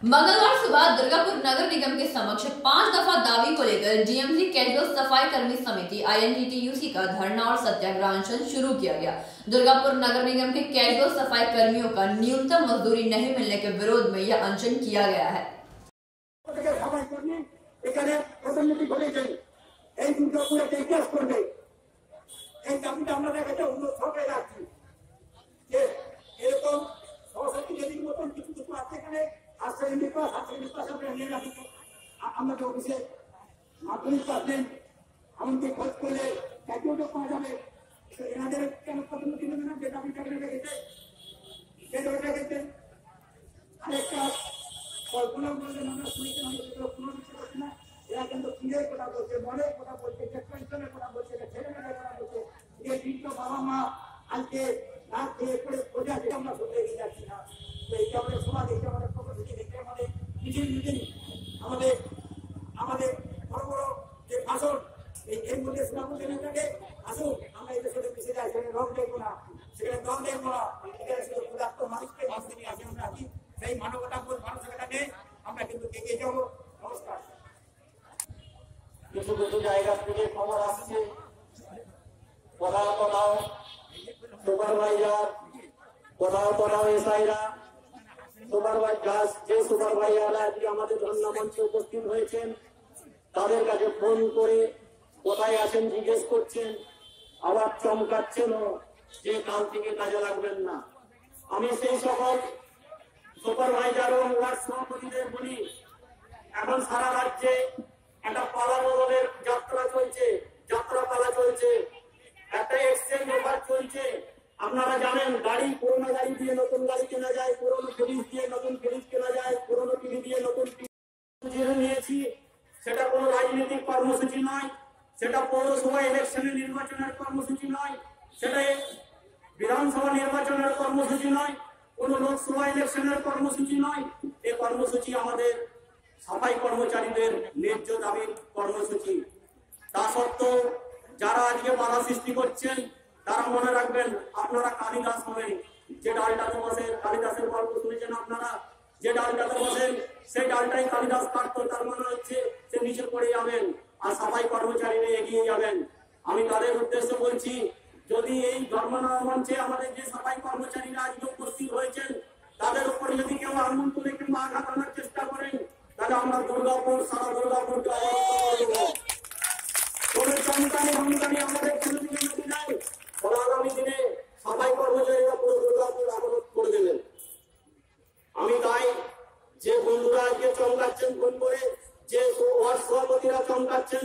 मंगलवार सुबह दुर्गापुर नगर निगम के समक्ष 5 दफा दावी को लेकर डीएमसी कैजुअल सफाई कर्मी समिति INTTUC का धरना और सत्याग्रह अनशन शुरू किया गया। दुर्गापुर नगर निगम के कैजुअल सफाई कर्मियों का न्यूनतम मजदूरी नहीं मिलने के विरोध में यह अनशन किया गया है। উপস্থিত হয়েছেন তাদের কাছে ফোন করে কোথায় আছেন জিজ্ঞেস করছেন, আবার চমকাচ্ছেন যে কাল থেকে কাজে লাগবেন না। আমি সেই সকল সুপারভাইজার ও ওয়ার্ড সভাপতিদের বলি, এখন সারা রাজ্যে একটা পালা বদলের যাত্রা চলছে, যাত্রাপালা চলছে, একটা এক্সচেঞ্জ অফার চলছে। আপনারা জানেন, গাড়ি পুরোনো গাড়ি দিয়ে নতুন গাড়ি কেনা যায়, পুরোনো ফ্রিজ দিয়ে নতুন ফ্রিজ কেনা যায়, পুরোনো টিভি দিয়ে নতুন টিভি নিয়েছি। সেটা কোনো রাজনৈতিক কর্মসূচি নয়, সেটা পৌরসভা ইলেকশনের নির্বাচনের কর্মসূচি নয়, সেটা বিধানসভা নির্বাচনের কর্মসূচি নয়, কোন লোকসভা ইলেকশনের কর্মসূচি নয়। এই কর্মসূচি আমাদের সাফাই কর্মচারীদের ন্যায্য দাবির কর্মসূচি। তা সত্ত্বেও যারা আজকে বাধা সৃষ্টি করছেন তারা মনে রাখবেন, আপনারা কালিদাস হবেন। যে ডালটাতে বসেন, কালিদাসের গল্প শুনেছেন আপনারা, যে ডালটাতে বসেন সেই ডালটাই কালিদাস কাটতো, তার মানে হচ্ছে সে নিচে পড়ে যাবেন আর সাফাই কর্মচারীরা এগিয়ে যাবেন। আমি তাদের উদ্দেশ্যে বলছি, যদি এই ধর্মনগর মঞ্চে আমাদের যে সাফাই কর্মচারীরা আজকে উপস্থিত হয়েছেন তাদের উপরে যদি কেউ আঙুল তুলে কিংবা আঘাত আনার চেষ্টা করেন, তাহলে আমরা দুর্গাপুর সারা দুর্গাপুরকে আমাদের আগামী দিনে সাফাই কর্মচারীরা পুরো দুর্গাপুর অবরোধ করে দেবেন। আমি তাই যে বন্ধুরা আজকে চমকাচ্ছেন ফোন করে, যে ওয়ার্ড সভাপতিরা চমকাচ্ছেন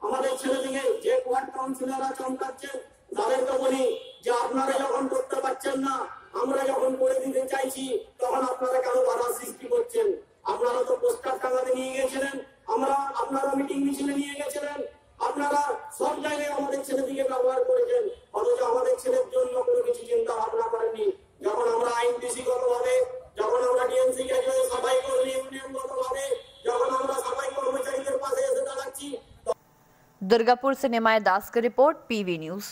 আমাদের ছেলেদিকে, যে ওয়ার্ড কাউন্সিলররা চমকাচ্ছেন, তাদেরকে বলি যে আপনারা যখন করতে পারছেন না, আমরা যখন করে দিতে চাইছি, তখন আপনারা কেন বাধা সৃষ্টি করছেন? আপনারা তো পোস্টার টাঙাতে নিয়ে গেছিলেন, আপনারা মিটিং মিছিলে নিয়ে গেছিলেন, আপনারা সব জায়গায় আমাদের ছেলেদিকে ব্যবহার করেছেন, অথচ আমাদের ছেলের জন্য কোনো কিছু চিন্তা ভাবনা করেননি। যখন আমরা আইনটিসি গতভাবে, যখন আমরা ডিএমসি ক্যাজুয়াল সাফাই কর্মী ইউনিয়ন গতভাবে, যখন আমরা সাফাই কর্মচারীদের পাশে এসে দাঁড়াচ্ছি। दुर्गापुर से निमाय दास की रिपोर्ट, PV न्यूज।